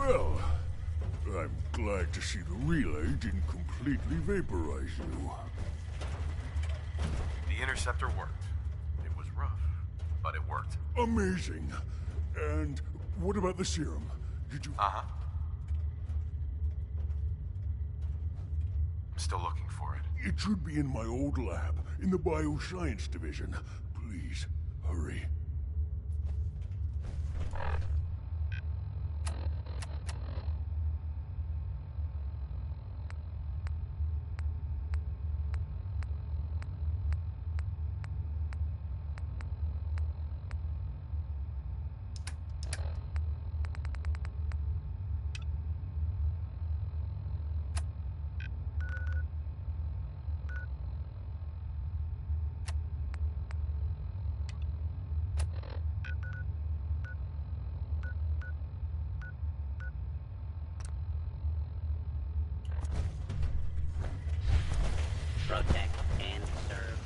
Well, I'm glad to see the relay didn't completely vaporize you. The interceptor worked. It was rough, but it worked. Amazing. And what about the serum? Did you... Uh-huh. I'm still looking for it. It should be in my old lab, in the bioscience division. Please, hurry. Protect and serve.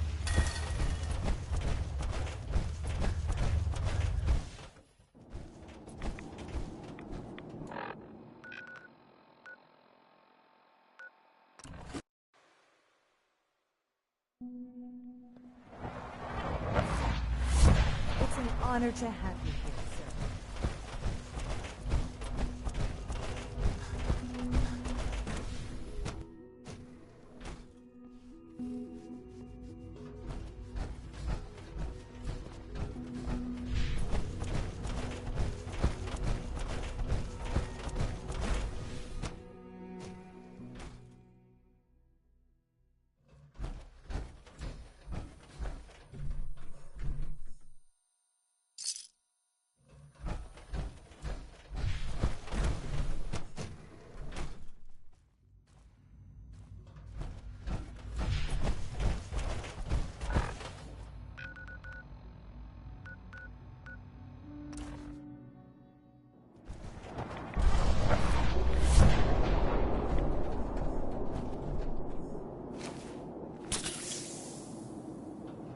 It's an honor to have you here, sir.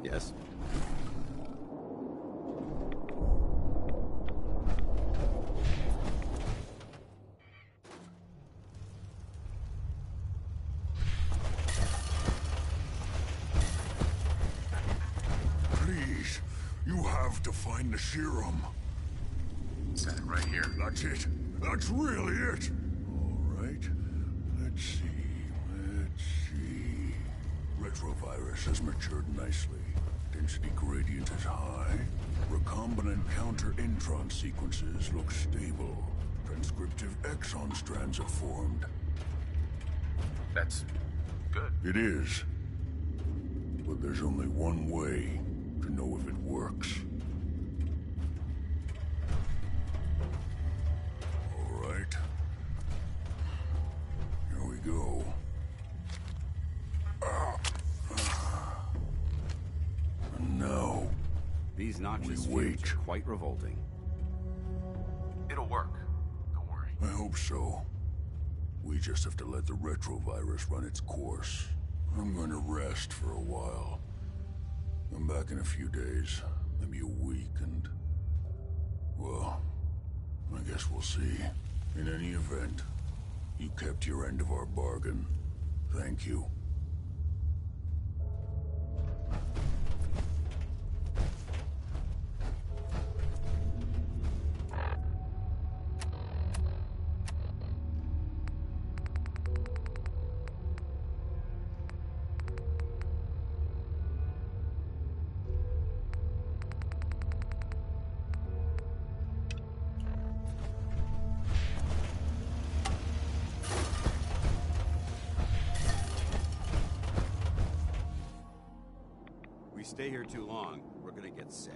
Yes. Please, you have to find the serum. Got it right here. That's it. That's really it. All right. Let's see. Retrovirus has matured nicely. Density gradient is high. Recombinant counter-intron sequences look stable. Transcriptive exon strands have formed. That's good. It is. But there's only one way to know if it works. All right. Here we go. And now, These noxious We fumes wait. are quite revolting. It'll work. Don't worry. I hope so. We just have to let the retrovirus run its course. I'm going to rest for a while. I'm back in a few days, maybe a week, and... well, I guess we'll see. In any event, you kept your end of our bargain. Thank you. We stay here too long, we're gonna get sick.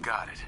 Got it.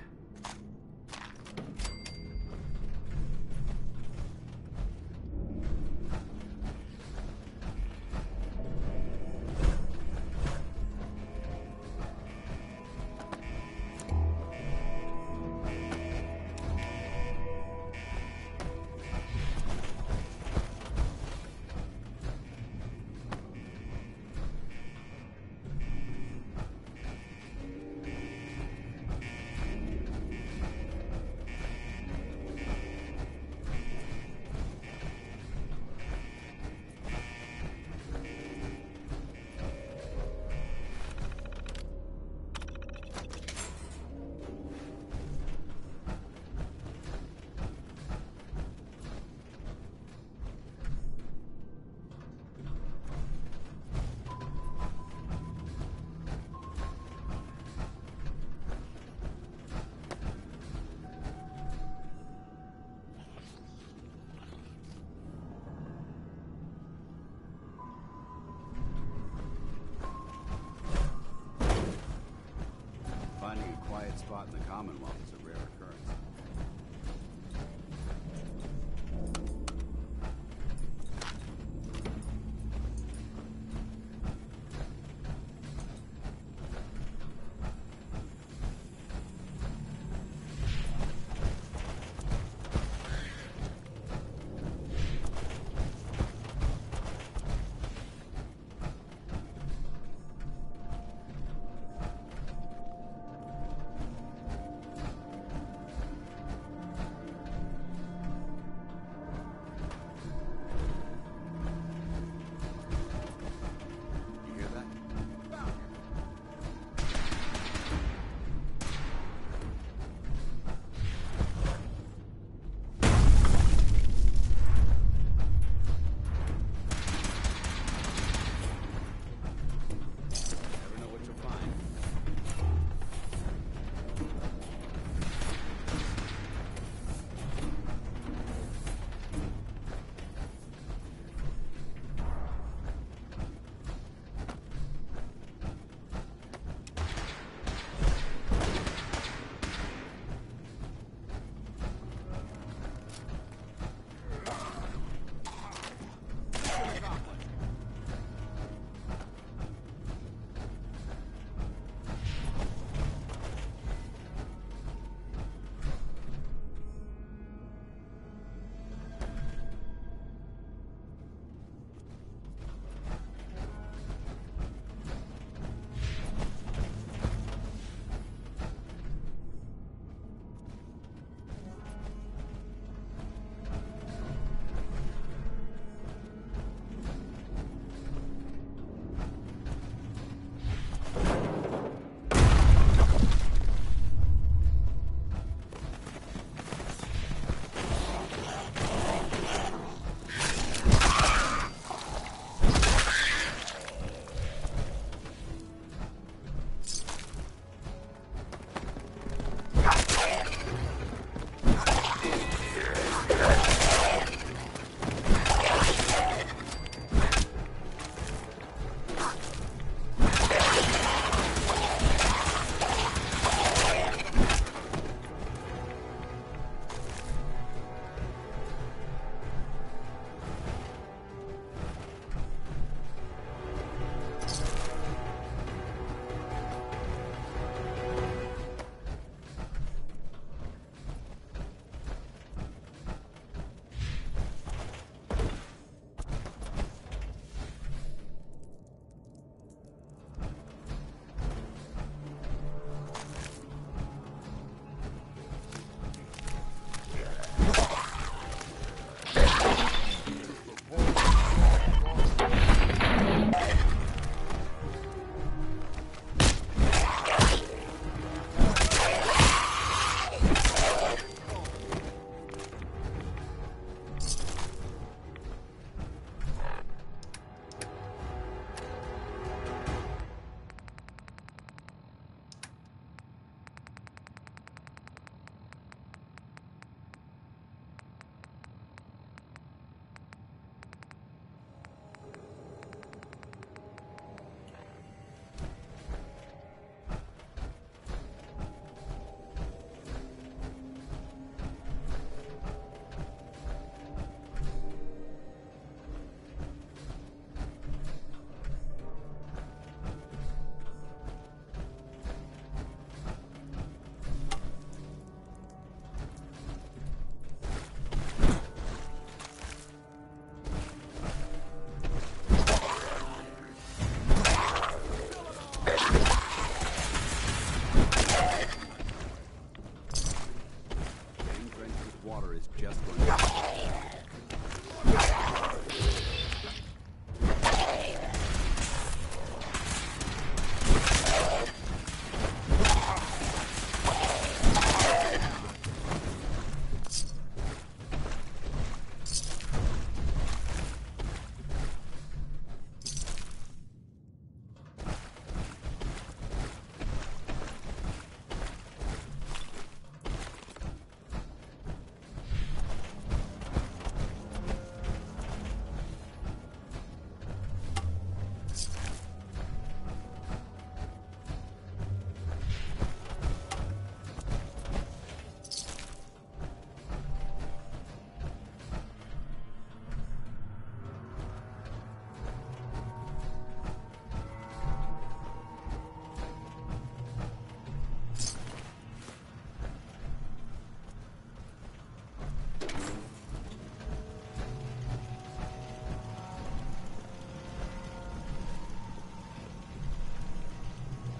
Finding a quiet spot in the Commonwealth is a rare occurrence.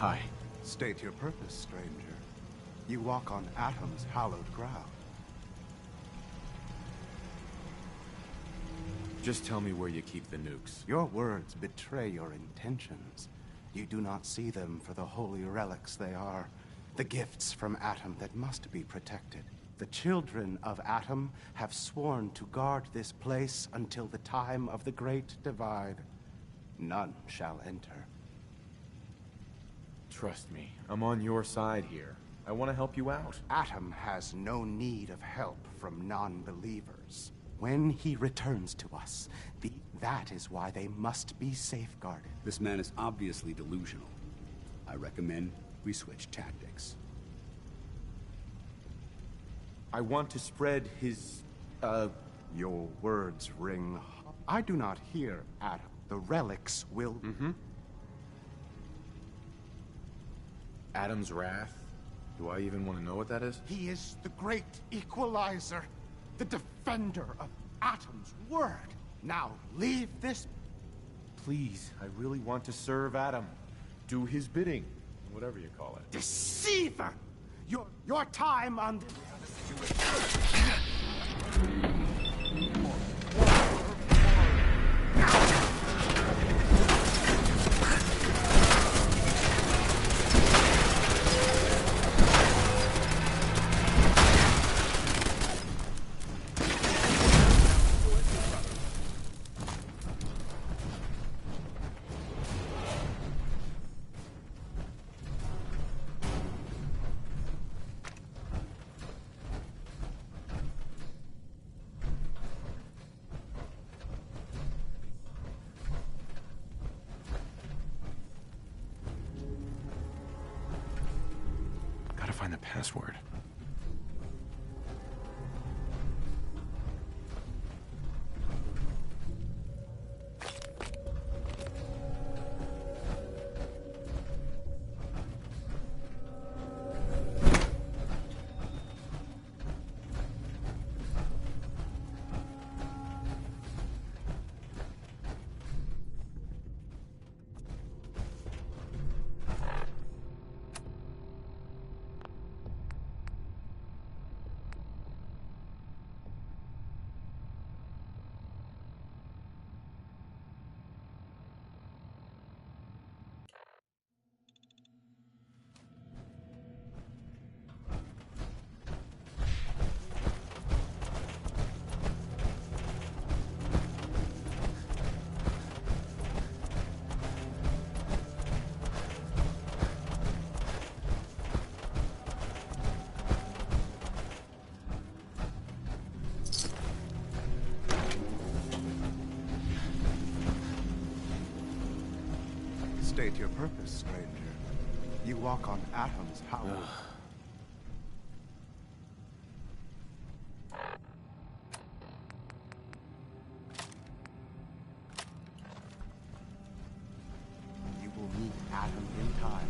Hi. State your purpose, stranger. You walk on Atom's hallowed ground. Just tell me where you keep the nukes. Your words betray your intentions. You do not see them for the holy relics they are. The gifts from Atom that must be protected. The children of Atom have sworn to guard this place until the time of the Great Divide. None shall enter. Trust me, I'm on your side here. I want to help you out. Atom has no need of help from non-believers. When he returns to us, that is why they must be safeguarded. This man is obviously delusional. I recommend we switch tactics. I want to spread his, Your words ring. I do not hear Atom. The relics will... Adam's wrath? Do I even want to know what that is? He is the great equalizer, the defender of Atom's word. Now leave this... Please, I really want to serve Adam. Do his bidding. Whatever you call it. Deceiver! Your time on... Gotta find the password. State your purpose, stranger. You walk on Atom's hallowed... You will meet Atom in time.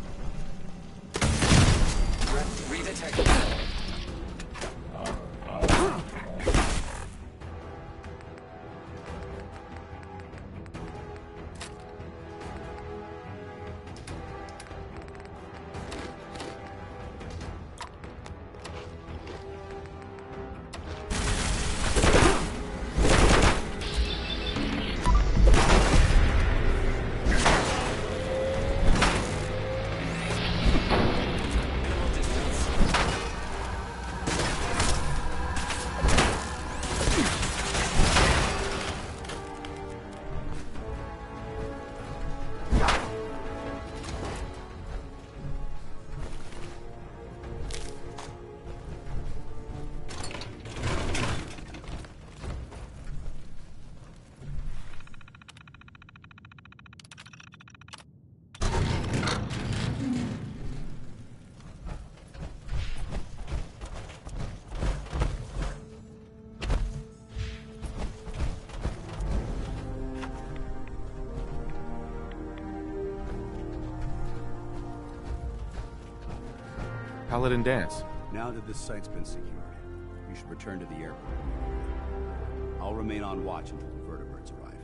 Paladin dance. Now that this site's been secured, you should return to the airport. I'll remain on watch until the vertebrates arrive.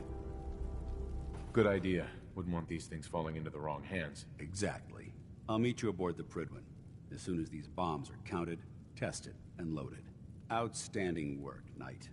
Good idea. Wouldn't want these things falling into the wrong hands. Exactly. I'll meet you aboard the Prydwen as soon as these bombs are counted, tested, and loaded. Outstanding work, Knight.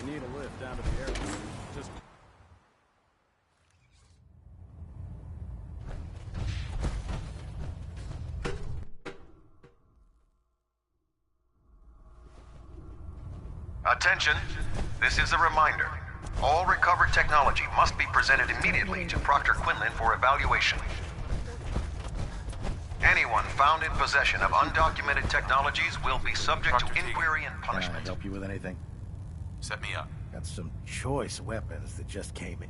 need a lift down to the airport, just... Attention, this is a reminder. All recovered technology must be presented immediately to Proctor Quinlan for evaluation. Anyone found in possession of undocumented technologies will be subject to inquiry and Can I punishment. help you with anything? Set me up. Got some choice weapons that just came in.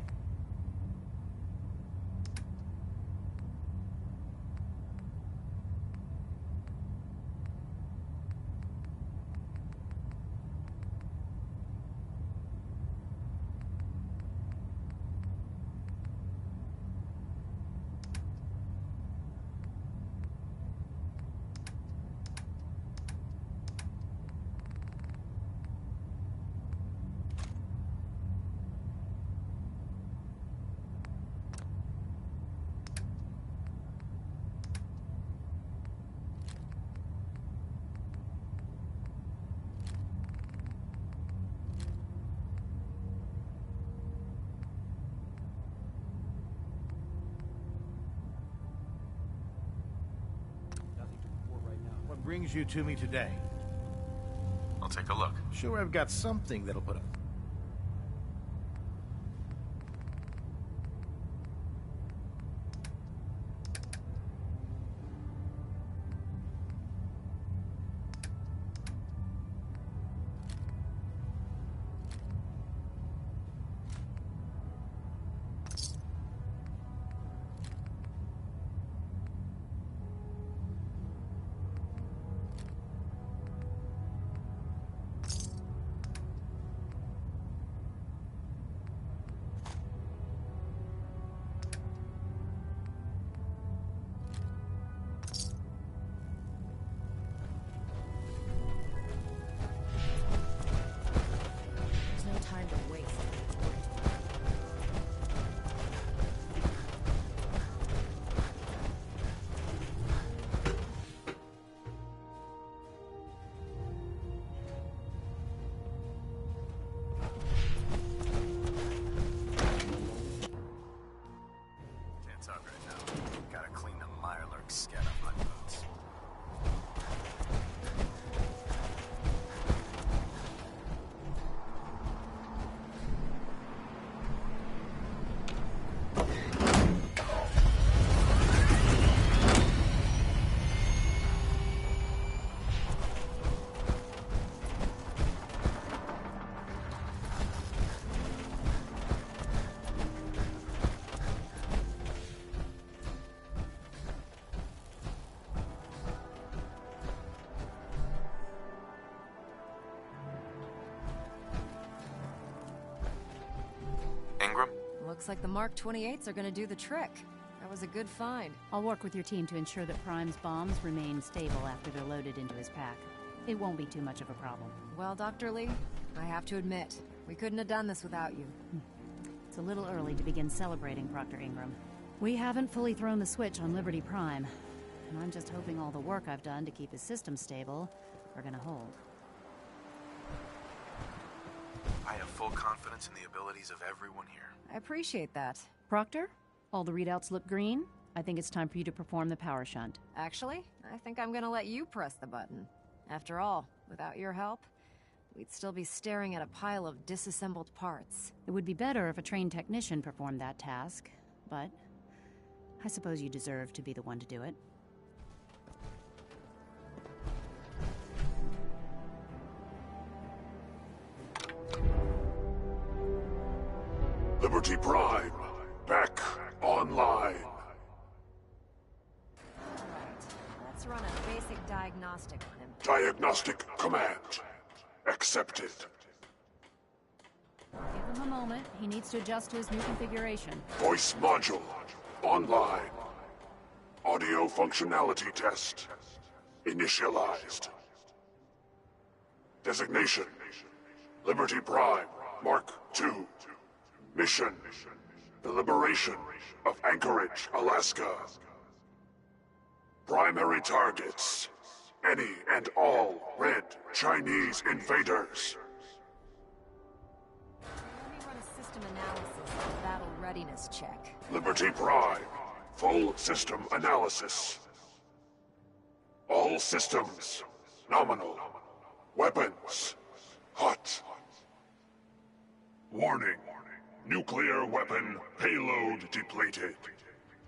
What brings you to me today? I'll take a look. Sure, I've got something that'll put a... There's no time to waste. Can't talk right now. Gotta clean the Mirelurk scat off my boots. Ingram? Looks like the Mark 28s are gonna do the trick. That was a good find. I'll work with your team to ensure that Prime's bombs remain stable after they're loaded into his pack. It won't be too much of a problem. Well, Dr. Lee, I have to admit, we couldn't have done this without you. It's a little early to begin celebrating, Proctor Ingram. We haven't fully thrown the switch on Liberty Prime, and I'm just hoping all the work I've done to keep his system stable are gonna hold. I have full confidence in the abilities of everyone here. I appreciate that. Proctor, all the readouts look green. I think it's time for you to perform the power shunt. Actually, I think I'm gonna let you press the button. After all, without your help, we'd still be staring at a pile of disassembled parts. It would be better if a trained technician performed that task, but I suppose you deserve to be the one to do it. Liberty Prime, back online. Let's run a basic diagnostic on him. Diagnostic command accepted. Give him a moment. He needs to adjust to his new configuration. Voice module online. Audio functionality test initialized. Designation: Liberty Prime Mark II. Mission: the liberation of Anchorage, Alaska. Primary targets: any and all red Chinese invaders. analysis and battle readiness check. Liberty Prime. Full system analysis. All systems. Nominal. Weapons. Hot. Warning. Nuclear weapon payload depleted.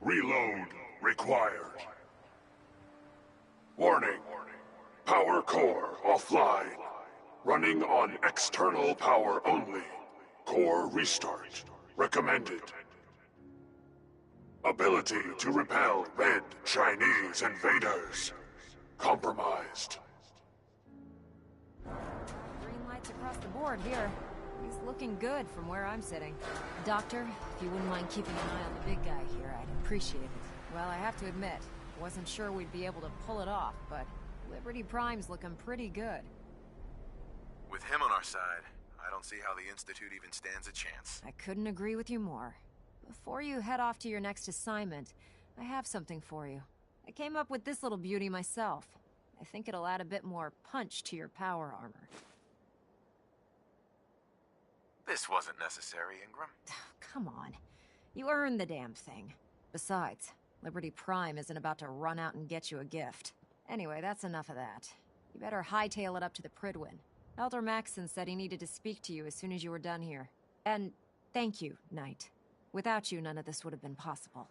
Reload required. Warning. Power core offline. Running on external power only. Core restart recommended. Ability to repel red Chinese invaders compromised. Green lights across the board here. He's looking good from where I'm sitting. Doctor, if you wouldn't mind keeping an eye on the big guy here, I'd appreciate it. Well, I have to admit, wasn't sure we'd be able to pull it off, but Liberty Prime's looking pretty good. With him on our side, I don't see how the Institute even stands a chance. I couldn't agree with you more. Before you head off to your next assignment, I have something for you. I came up with this little beauty myself. I think it'll add a bit more punch to your power armor. This wasn't necessary, Ingram. Come on. You earned the damn thing. Besides, Liberty Prime isn't about to run out and get you a gift. Anyway, that's enough of that. You better hightail it up to the Pridwin. Elder Maxson said he needed to speak to you as soon as you were done here. And thank you, Knight. Without you, none of this would have been possible.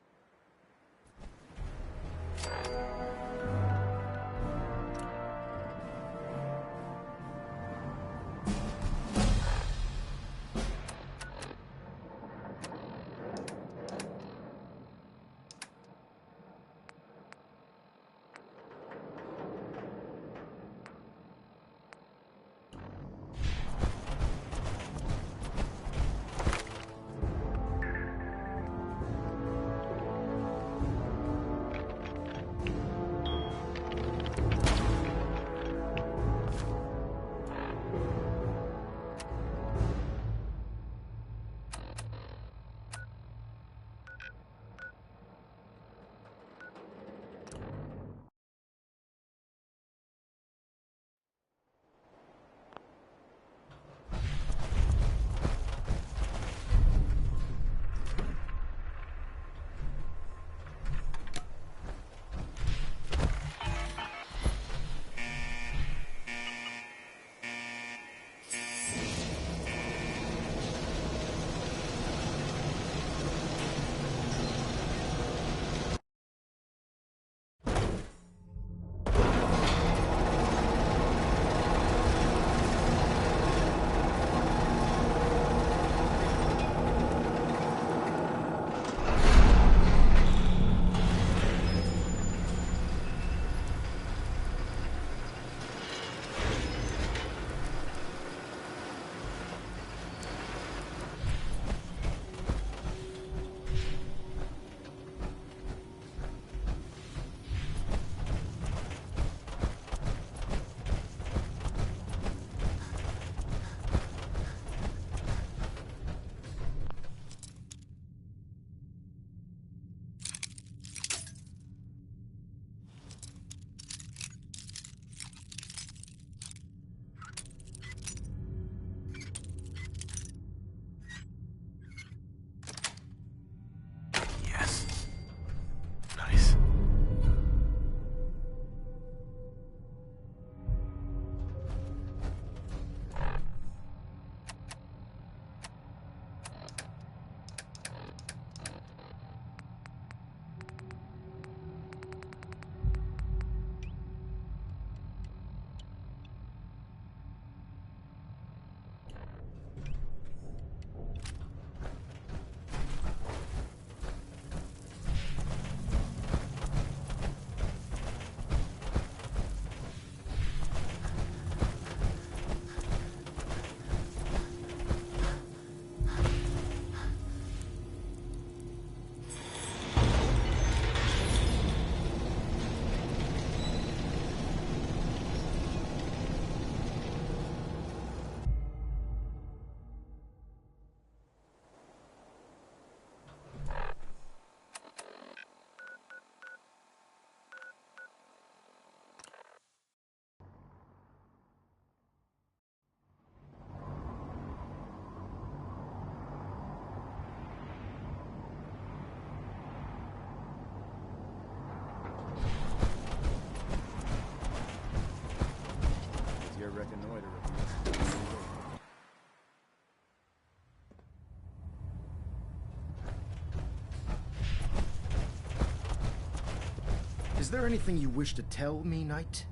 Is there anything you wish to tell me, Knight?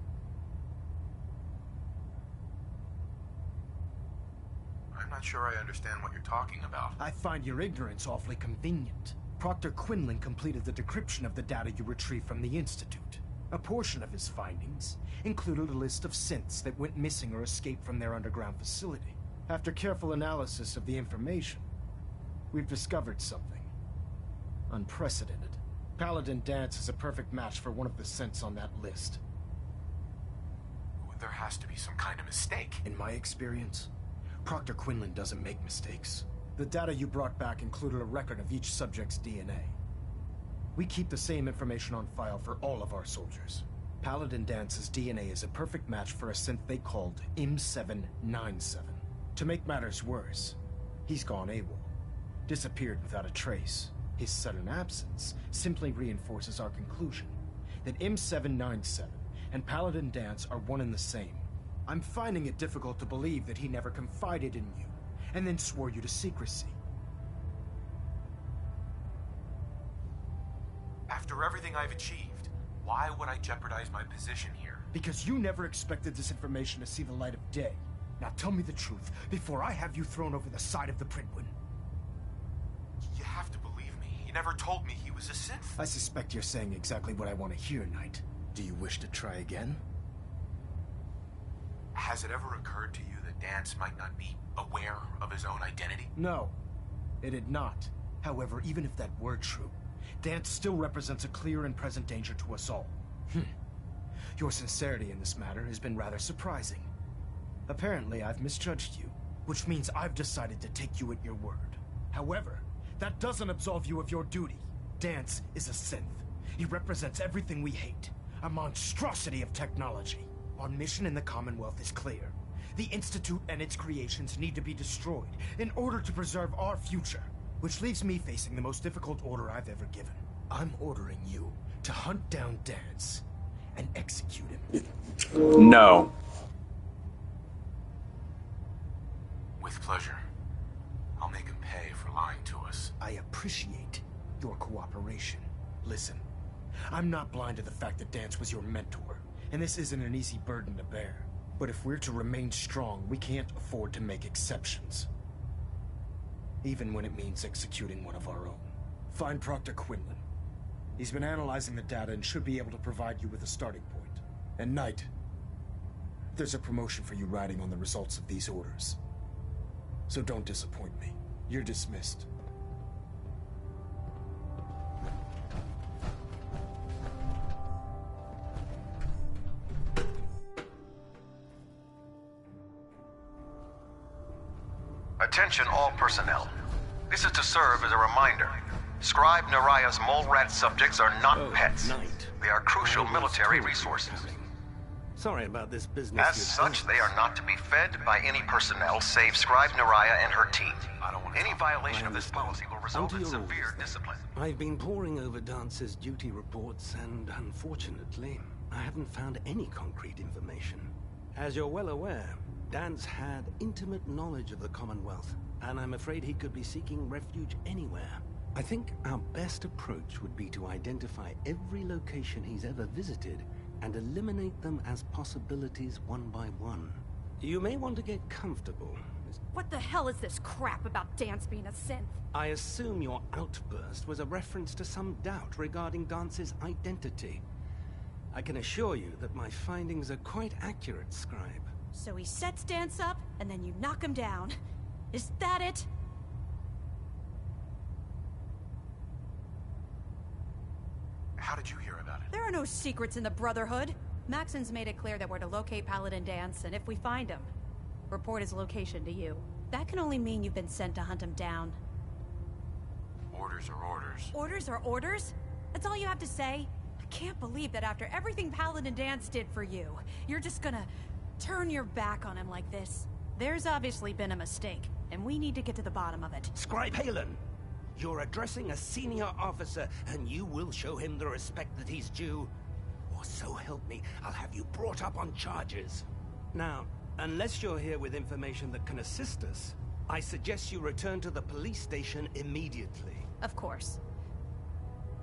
I'm not sure I understand what you're talking about. I find your ignorance awfully convenient. Proctor Quinlan completed the decryption of the data you retrieved from the Institute. A portion of his findings included a list of synths that went missing or escaped from their underground facility. After careful analysis of the information, we've discovered something unprecedented. Paladin Dance is a perfect match for one of the synths on that list. There has to be some kind of mistake. In my experience, Proctor Quinlan doesn't make mistakes. The data you brought back included a record of each subject's DNA. We keep the same information on file for all of our soldiers. Paladin Dance's DNA is a perfect match for a synth they called M797. To make matters worse, he's gone AWOL. Disappeared without a trace. His sudden absence simply reinforces our conclusion that M797 and Paladin Dance are one and the same. I'm finding it difficult to believe that he never confided in you, and then swore you to secrecy. After everything I've achieved, why would I jeopardize my position here? Because you never expected this information to see the light of day. Now tell me the truth, before I have you thrown over the side of the Pridwin. You have to believe me. He never told me he was a synth. I suspect you're saying exactly what I want to hear, Knight. Do you wish to try again? Has it ever occurred to you that Dance might not be aware of his own identity? No, it had not. However, even if that were true, Dance still represents a clear and present danger to us all. Your sincerity in this matter has been rather surprising. Apparently, I've misjudged you, which means I've decided to take you at your word. However, that doesn't absolve you of your duty. Dance is a synth. He represents everything we hate. A monstrosity of technology. Our mission in the Commonwealth is clear. The Institute and its creations need to be destroyed in order to preserve our future. Which leaves me facing the most difficult order I've ever given. I'm ordering you to hunt down Dance and execute him. No. With pleasure. I'll make him pay for lying to us. I appreciate your cooperation. Listen, I'm not blind to the fact that Dance was your mentor, and this isn't an easy burden to bear. But if we're to remain strong, we can't afford to make exceptions. Even when it means executing one of our own. Find Proctor Quinlan. He's been analyzing the data and should be able to provide you with a starting point. And Knight, there's a promotion for you riding on the results of these orders. So don't disappoint me. You're dismissed. Attention all personnel. This is to serve as a reminder. Scribe Naraya's mole rat subjects are not pets. Knight. They are crucial military resources. Sorry about this business. As such, they are not to be fed by any personnel save Scribe Naraya and her team. Any violation of this policy will result in severe discipline. I've been poring over Dance's duty reports, and unfortunately, I haven't found any concrete information. As you're well aware, Dance had intimate knowledge of the Commonwealth, and I'm afraid he could be seeking refuge anywhere. I think our best approach would be to identify every location he's ever visited and eliminate them as possibilities one by one. You may want to get comfortable. What the hell is this crap about Dance being a synth? I assume your outburst was a reference to some doubt regarding Dance's identity. I can assure you that my findings are quite accurate, Scribe. So he sets Dance up, and then you knock him down. Is that it? How did you hear about it? There are no secrets in the Brotherhood. Maxon's made it clear that we're to locate Paladin Dance, and if we find him, report his location to you. That can only mean you've been sent to hunt him down. Orders are orders. Orders are orders? That's all you have to say? I can't believe that after everything Paladin Dance did for you, you're just gonna turn your back on him like this. There's obviously been a mistake, and we need to get to the bottom of it. Scribe Halen, you're addressing a senior officer, and you will show him the respect that he's due. Or so help me, I'll have you brought up on charges. Now, unless you're here with information that can assist us, I suggest you return to the police station immediately. Of course.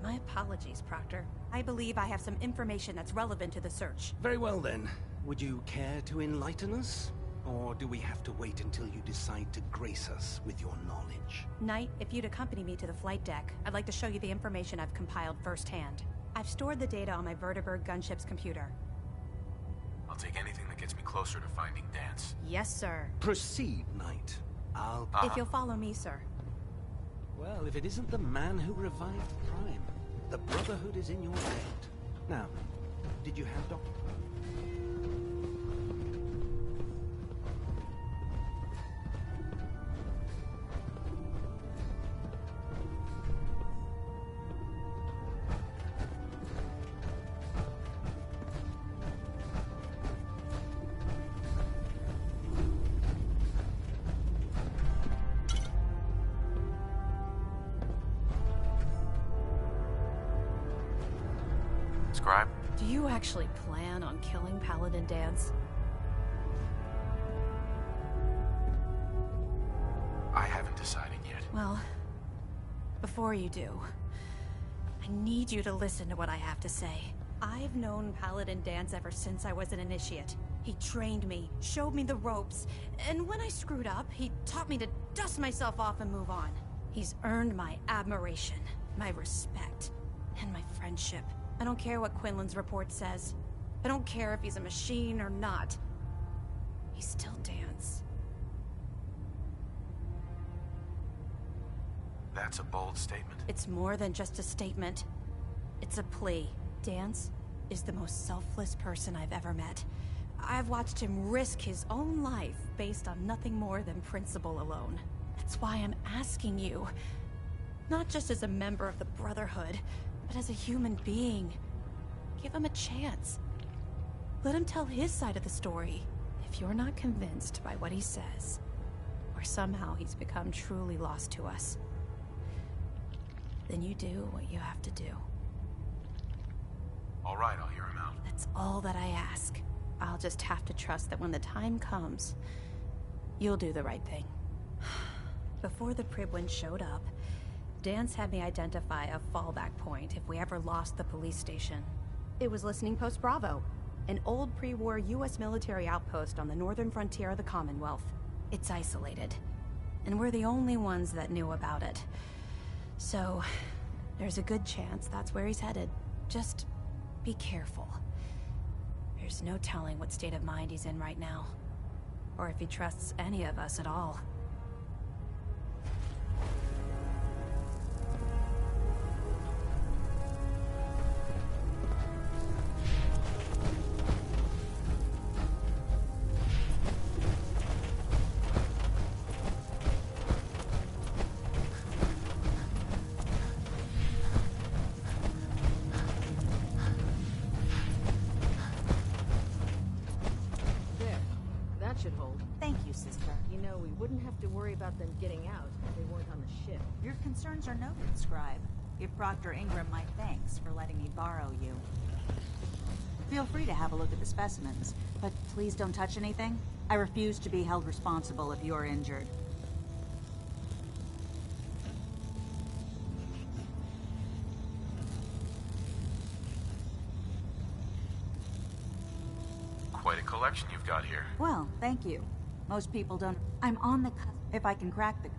My apologies, Proctor. I believe I have some information that's relevant to the search. Very well then. Would you care to enlighten us? Or do we have to wait until you decide to grace us with your knowledge? Knight, if you'd accompany me to the flight deck, I'd like to show you the information I've compiled firsthand. I've stored the data on my Vertibird gunship's computer. I'll take anything that gets me closer to finding Dance. Yes, sir. Proceed, Knight. I'll... If you'll follow me, sir. Well, if it isn't the man who revived Prime, the Brotherhood is in your debt. Now, did you have Dr. Scribe? Do you actually plan on killing Paladin Dance? I haven't decided yet. Well, before you do, I need you to listen to what I have to say. I've known Paladin Dance ever since I was an initiate. He trained me, showed me the ropes, and when I screwed up, he taught me to dust myself off and move on. He's earned my admiration, my respect, and my friendship. I don't care what Quinlan's report says. I don't care if he's a machine or not. He's still Dance. That's a bold statement. It's more than just a statement. It's a plea. Dance is the most selfless person I've ever met. I've watched him risk his own life based on nothing more than principle alone. That's why I'm asking you. Not just as a member of the Brotherhood, but as a human being. Give him a chance. Let him tell his side of the story. If you're not convinced by what he says, or somehow he's become truly lost to us, then you do what you have to do. All right, I'll hear him out. That's all that I ask. I'll just have to trust that when the time comes, you'll do the right thing. Before the Pribwin showed up, Dance had me identify a fallback point if we ever lost the police station. It was Listening Post Bravo, an old pre-war US military outpost on the northern frontier of the Commonwealth. It's isolated, and we're the only ones that knew about it. So, there's a good chance that's where he's headed. Just be careful. There's no telling what state of mind he's in right now, or if he trusts any of us at all. Should hold. Thank you, sister. You know, we wouldn't have to worry about them getting out if they weren't on the ship. Your concerns are noted, Scribe. Give Proctor Ingram my thanks for letting me borrow you. Feel free to have a look at the specimens, but please don't touch anything. I refuse to be held responsible if you're injured. Quite a collection you've got here. Well, thank you. Most people don't. I'm on the cusp if I can crack the...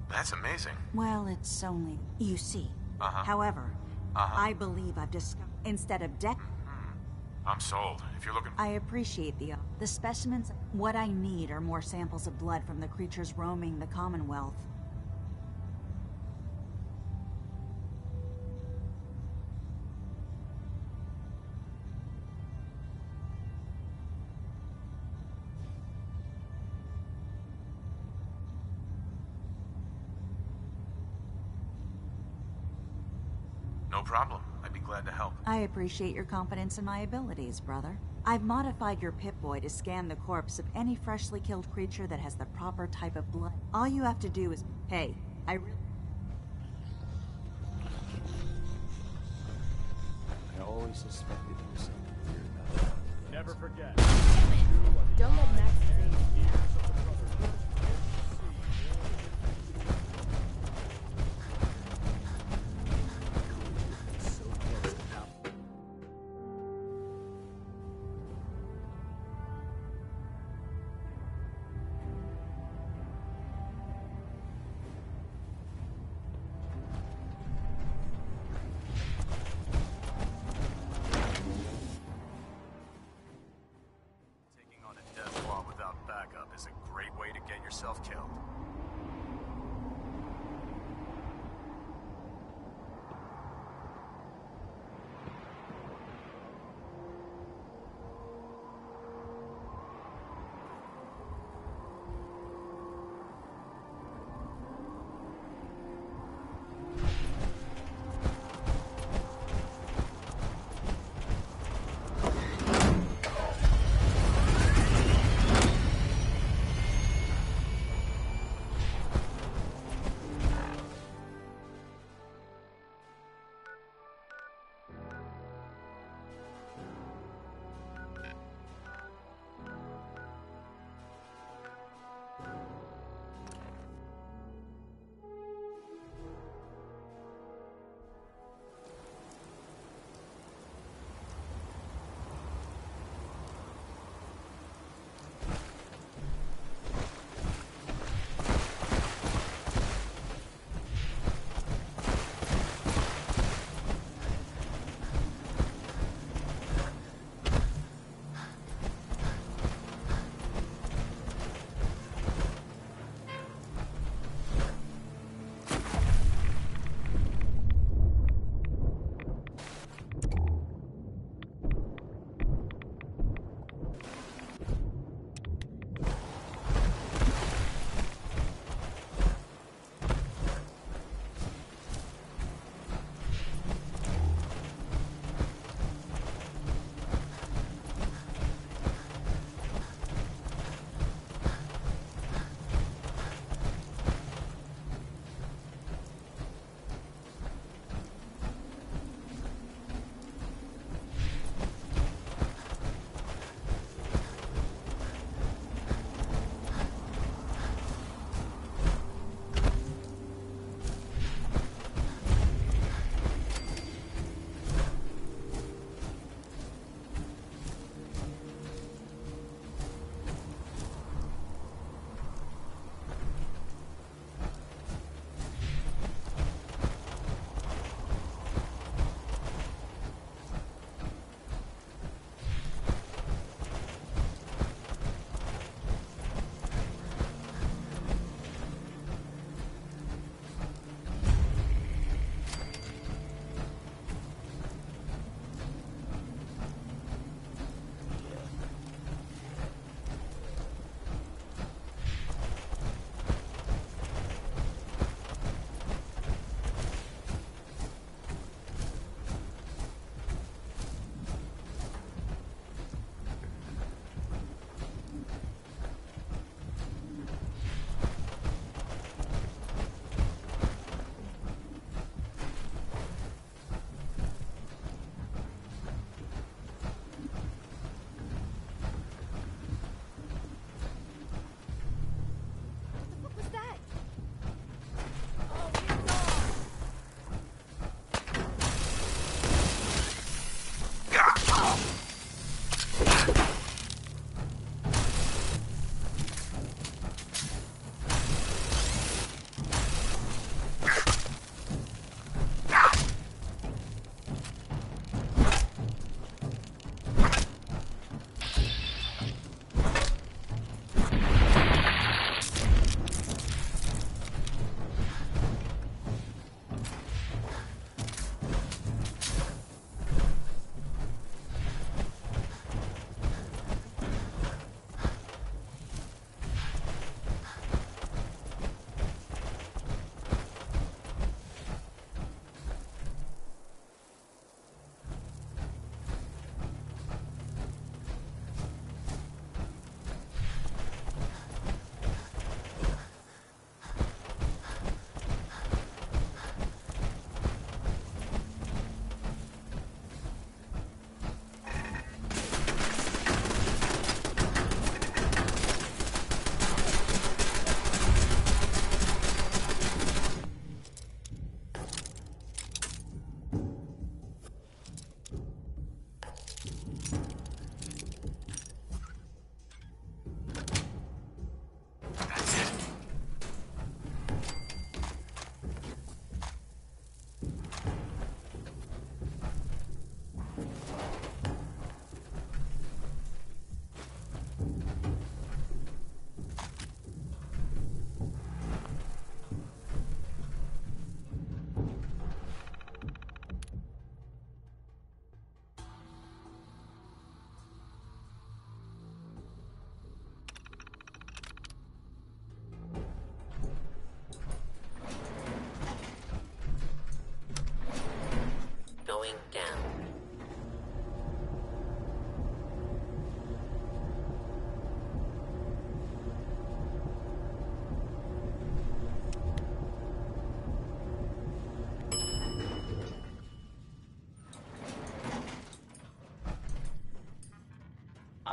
That's amazing. Well, it's only... You see. However, I believe I've discovered... Instead of deck... I'm sold. If you're looking... I appreciate the specimens. What I need are more samples of blood from the creatures roaming the Commonwealth. No problem. I'd be glad to help. I appreciate your confidence in my abilities, brother. I've modified your Pip-Boy to scan the corpse of any freshly killed creature that has the proper type of blood. All you have to do is... Hey, I always suspected there was something weird about that. Never forget. Don't let Max see.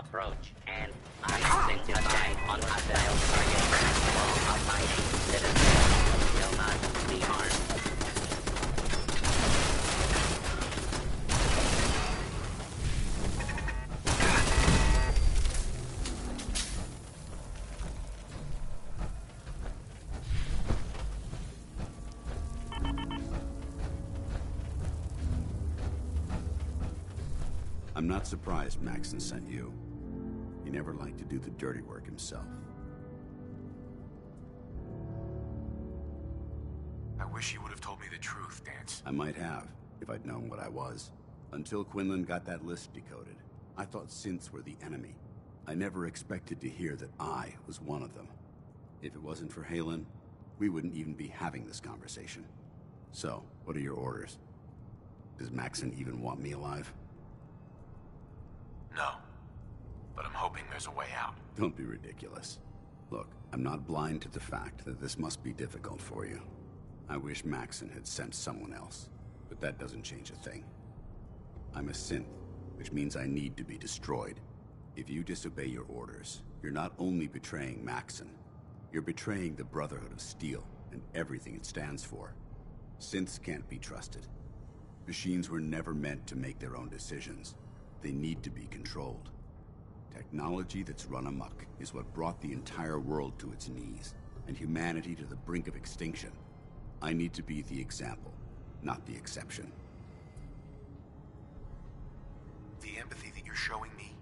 approach, and I intend to attack on hostile targets. All abiding citizens will not be harmed. I'm not surprised Maxon sent you. He never liked to do the dirty work himself. I wish you would have told me the truth, Dance. I might have, if I'd known what I was. Until Quinlan got that list decoded, I thought synths were the enemy. I never expected to hear that I was one of them. If it wasn't for Halen, we wouldn't even be having this conversation. So, what are your orders? Does Maxon even want me alive? No. But I'm hoping there's a way out. Don't be ridiculous. Look, I'm not blind to the fact that this must be difficult for you. I wish Maxon had sent someone else, but that doesn't change a thing. I'm a synth, which means I need to be destroyed. If you disobey your orders, you're not only betraying Maxon, you're betraying the Brotherhood of Steel and everything it stands for. Synths can't be trusted. Machines were never meant to make their own decisions. They need to be controlled. Technology that's run amok is what brought the entire world to its knees, and humanity to the brink of extinction. I need to be the example, not the exception. The empathy that you're showing me,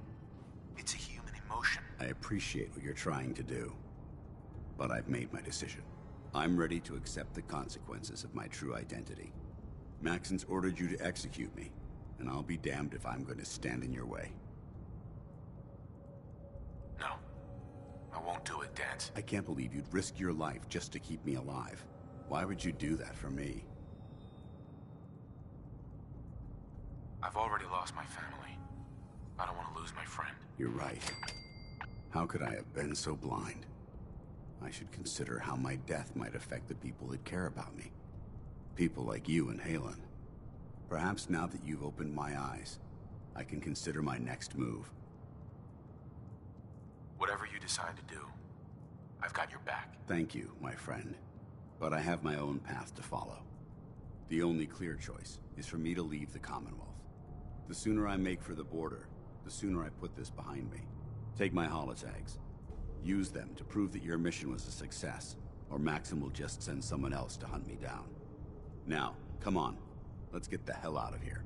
it's a human emotion. I appreciate what you're trying to do, but I've made my decision. I'm ready to accept the consequences of my true identity. Maxon's ordered you to execute me, and I'll be damned if I'm going to stand in your way. No. I won't do it, Dance. I can't believe you'd risk your life just to keep me alive. Why would you do that for me? I've already lost my family. I don't want to lose my friend. You're right. How could I have been so blind? I should consider how my death might affect the people that care about me. People like you and Halen. Perhaps now that you've opened my eyes, I can consider my next move. Whatever you decide to do, I've got your back. Thank you, my friend. But I have my own path to follow. The only clear choice is for me to leave the Commonwealth. The sooner I make for the border, the sooner I put this behind me. Take my holotags. Use them to prove that your mission was a success, or Maxim will just send someone else to hunt me down. Now, come on. Let's get the hell out of here.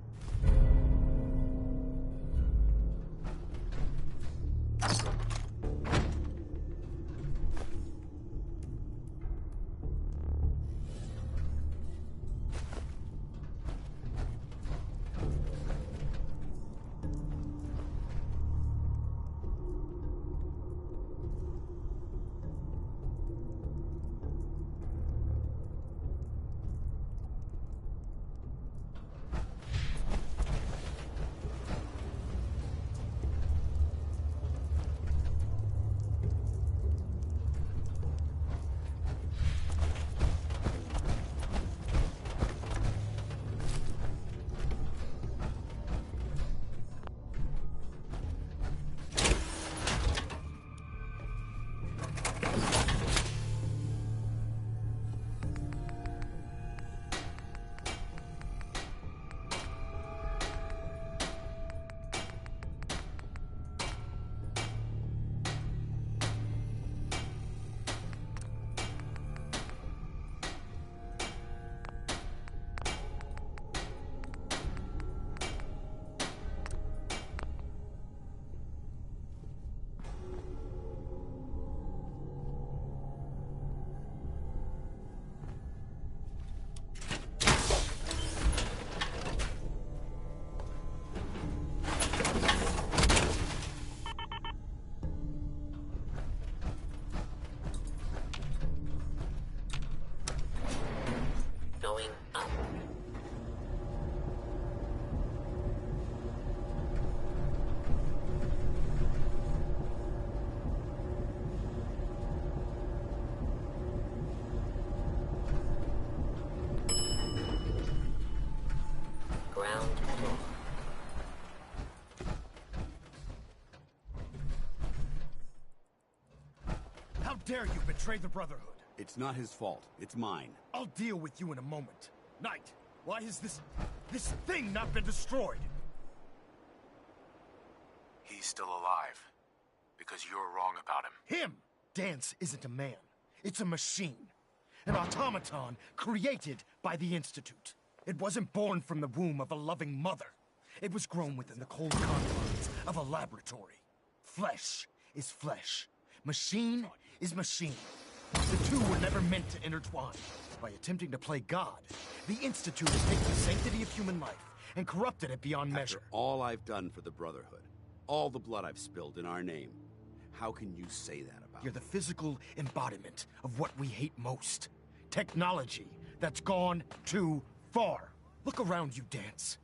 dare you betray the Brotherhood? It's not his fault. It's mine. I'll deal with you in a moment. Knight, why has this thing not been destroyed? He's still alive. Because you're wrong about him. Him! Dance isn't a man. It's a machine. An automaton created by the Institute. It wasn't born from the womb of a loving mother. It was grown within the cold confines of a laboratory. Flesh is flesh. Machine is machine. The two were never meant to intertwine. By attempting to play God, the Institute has taken the sanctity of human life and corrupted it beyond measure. After all I've done for the Brotherhood, all the blood I've spilled in our name, how can you say that about You're the physical embodiment of what we hate most. Technology that's gone too far. Look around you, Dance.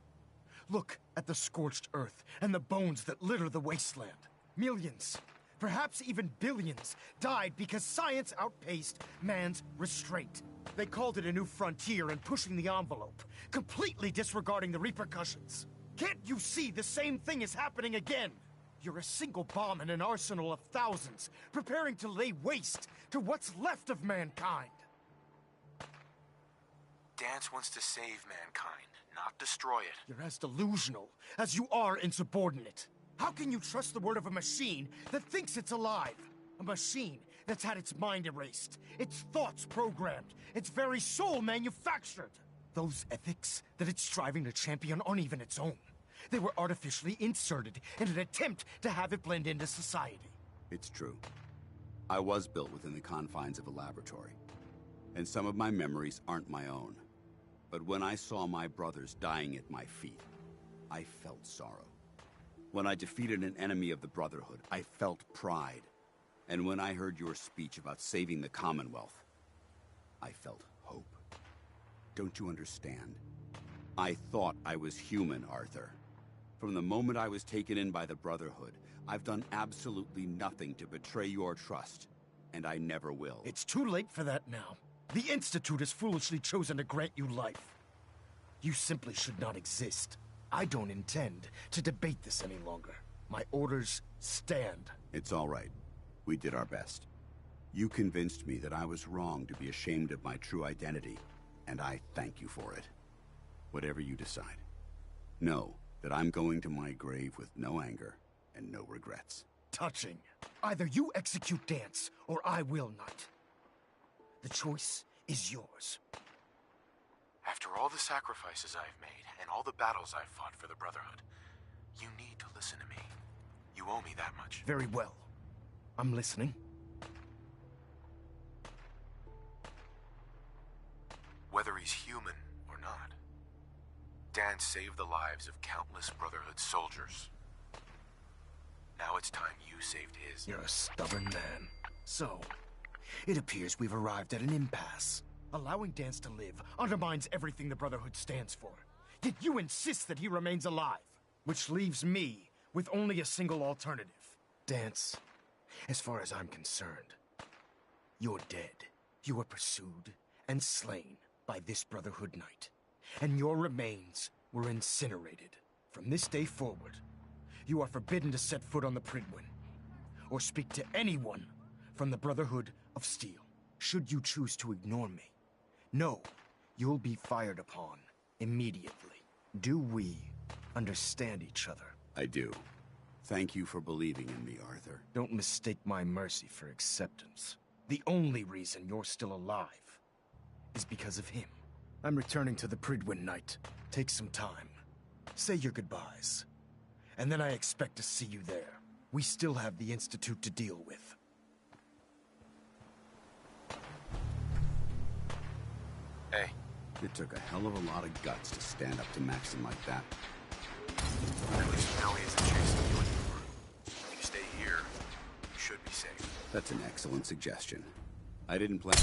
Look at the scorched earth and the bones that litter the wasteland. Millions, perhaps even billions, died because science outpaced man's restraint. They called it a new frontier and pushing the envelope, completely disregarding the repercussions. Can't you see the same thing is happening again? You're a single bomb in an arsenal of thousands, preparing to lay waste to what's left of mankind. Dance wants to save mankind, not destroy it. You're as delusional as you are insubordinate. How can you trust the word of a machine that thinks it's alive? A machine that's had its mind erased, its thoughts programmed, its very soul manufactured. Those ethics that it's striving to champion aren't even its own. They were artificially inserted in an attempt to have it blend into society. It's true. I was built within the confines of a laboratory, and some of my memories aren't my own. But when I saw my brothers dying at my feet, I felt sorrow. When I defeated an enemy of the Brotherhood, I felt pride. And when I heard your speech about saving the Commonwealth, I felt hope. Don't you understand? I thought I was human, Arthur. From the moment I was taken in by the Brotherhood, I've done absolutely nothing to betray your trust, and I never will. It's too late for that now. The Institute has foolishly chosen to grant you life. You simply should not exist. I don't intend to debate this any longer. My orders stand. It's all right. We did our best. You convinced me that I was wrong to be ashamed of my true identity, and I thank you for it. Whatever you decide. Know that I'm going to my grave with no anger and no regrets. Touching. Either you execute Dance, or I will not. The choice is yours. After all the sacrifices I've made, and all the battles I've fought for the Brotherhood, you need to listen to me. You owe me that much. Very well. I'm listening. Whether he's human or not, Dance saved the lives of countless Brotherhood soldiers. Now it's time you saved his. You're a stubborn man. So, it appears we've arrived at an impasse. Allowing Dance to live undermines everything the Brotherhood stands for. Yet you insist that he remains alive, which leaves me with only a single alternative. Dance, as far as I'm concerned, you're dead. You were pursued and slain by this Brotherhood Knight, and your remains were incinerated. From this day forward, you are forbidden to set foot on the Prydwen, or speak to anyone from the Brotherhood of Steel. Should you choose to ignore me, know you'll be fired upon immediately. Do we understand each other? I do. Thank you for believing in me, Arthur. Don't mistake my mercy for acceptance. The only reason you're still alive is because of him. I'm returning to the Prydwen Knight. Take some time. Say your goodbyes. And then I expect to see you there. We still have the Institute to deal with. Hey. It took a hell of a lot of guts to stand up to Maxim like that. At least you know he isn't chasing you anymore. If you stay here, you should be safe. That's an excellent suggestion. I didn't plan...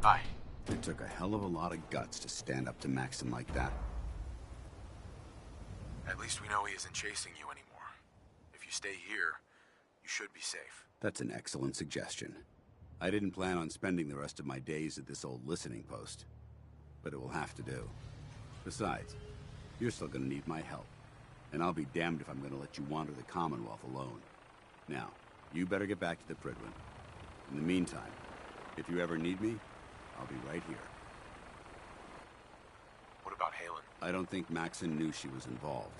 Hi. It took a hell of a lot of guts to stand up to Maxon like that. At least we know he isn't chasing you anymore. If you stay here, you should be safe. That's an excellent suggestion. I didn't plan on spending the rest of my days at this old listening post, but it will have to do. Besides, you're still gonna need my help, and I'll be damned if I'm gonna let you wander the Commonwealth alone. Now, you better get back to the Prydwen. In the meantime, if you ever need me, I'll be right here. What about Halen? I don't think Maxon knew she was involved,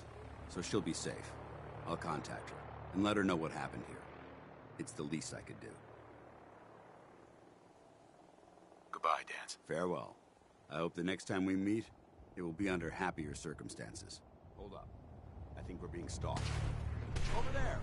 so she'll be safe. I'll contact her and let her know what happened here. It's the least I could do. Goodbye, Dance. Farewell. I hope the next time we meet, it will be under happier circumstances. Hold up. I think we're being stalked. Over there!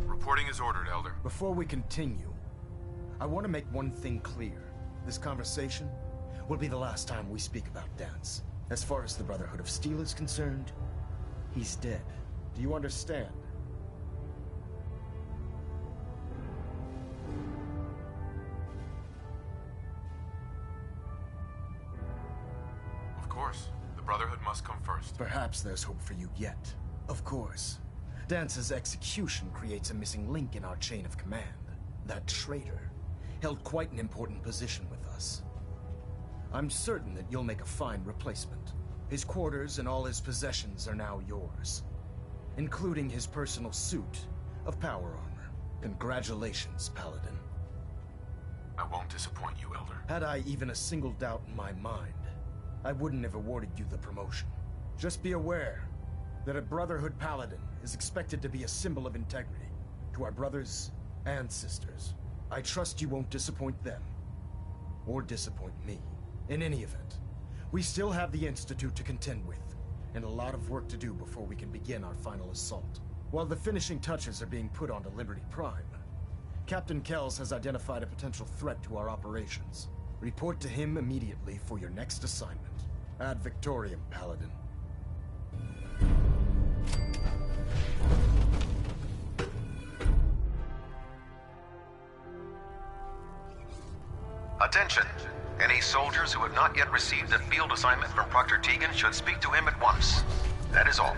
Reporting is ordered, Elder. Before we continue, I want to make one thing clear. This conversation will be the last time we speak about Dance. As far as the Brotherhood of Steel is concerned, he's dead. Do you understand? Of course. The Brotherhood must come first. Perhaps there's hope for you yet. Of course. Dance's execution creates a missing link in our chain of command. That traitor held quite an important position with us. I'm certain that you'll make a fine replacement. His quarters and all his possessions are now yours, including his personal suit of power armor. Congratulations, Paladin. I won't disappoint you, Elder. Had I even a single doubt in my mind, I wouldn't have awarded you the promotion. Just be aware that a Brotherhood Paladin is expected to be a symbol of integrity to our brothers and sisters. I trust you won't disappoint them, or disappoint me. In any event, we still have the Institute to contend with, and a lot of work to do before we can begin our final assault. While the finishing touches are being put onto Liberty Prime, Captain Kells has identified a potential threat to our operations. Report to him immediately for your next assignment. Ad Victoriam, Paladin. Attention! Any soldiers who have not yet received a field assignment from Proctor Tegan should speak to him at once. That is all.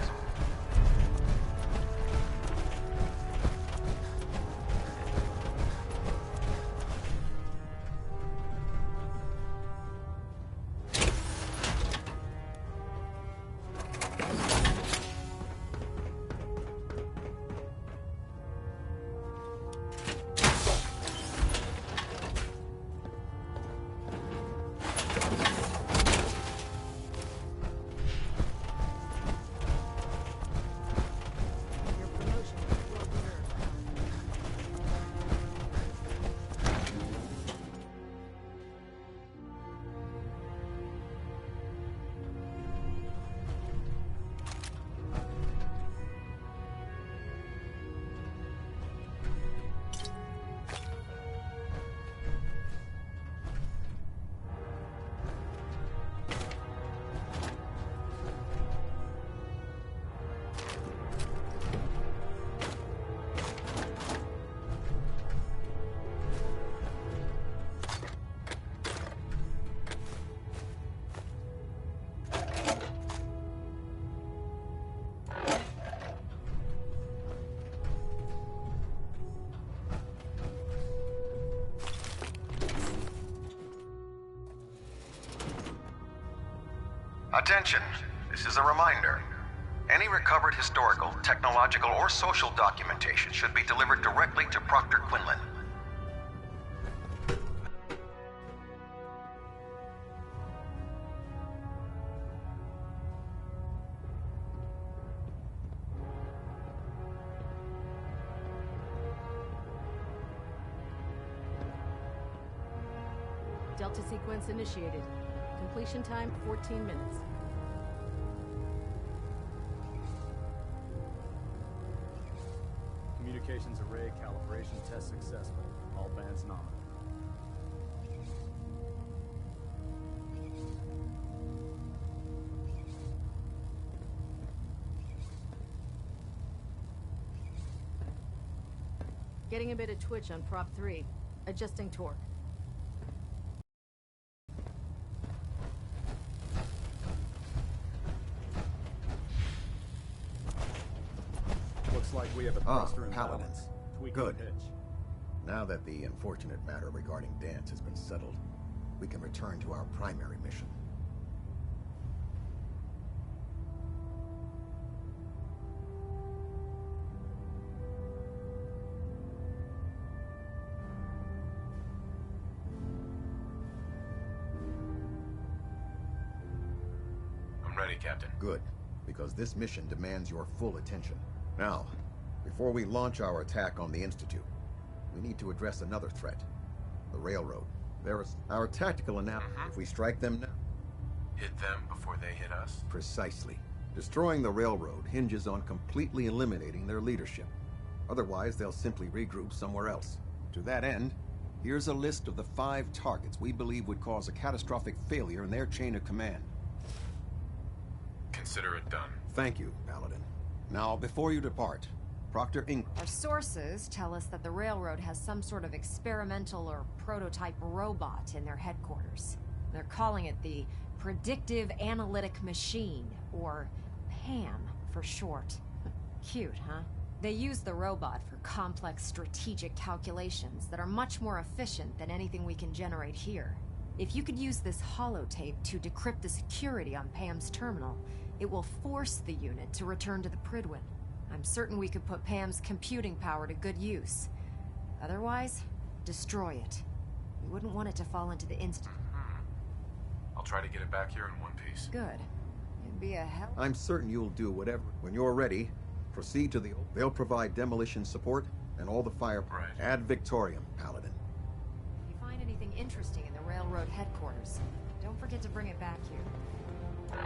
Attention, this is a reminder. Any recovered historical, technological, or social documentation should be delivered directly to Proctor Quinlan. Delta sequence initiated. Completion time 14 minutes. Communications array calibration test successful. All bands nominal. Getting a bit of twitch on prop 3. Adjusting torque. Looks like we have a thruster in Paladin. balance. Tweaking Good. pitch. Now that the unfortunate matter regarding Dance has been settled, we can return to our primary mission. I'm ready, Captain. Good, because this mission demands your full attention. Now, before we launch our attack on the Institute, we need to address another threat. The Railroad. There is our tactical analysis. If we strike them now... Hit them before they hit us? Precisely. Destroying the Railroad hinges on completely eliminating their leadership. Otherwise, they'll simply regroup somewhere else. To that end, here's a list of the 5 targets we believe would cause a catastrophic failure in their chain of command. Consider it done. Thank you, Paladin. Now, before you depart, Proctor Ingram... Our sources tell us that the Railroad has some sort of experimental or prototype robot in their headquarters. They're calling it the Predictive Analytic Machine, or PAM for short. Cute, huh? They use the robot for complex strategic calculations that are much more efficient than anything we can generate here. If you could use this holotape to decrypt the security on PAM's terminal, it will force the unit to return to the Prydwen. I'm certain we could put PAM's computing power to good use. Otherwise, destroy it. We wouldn't want it to fall into the Institute. I'll try to get it back here in one piece. Good. It'd be a hell... I'm certain you'll do whatever. When you're ready, proceed to the... They'll provide demolition support and all the fire... Right. Ad Victoriam, Paladin. If you find anything interesting in the Railroad headquarters, don't forget to bring it back here.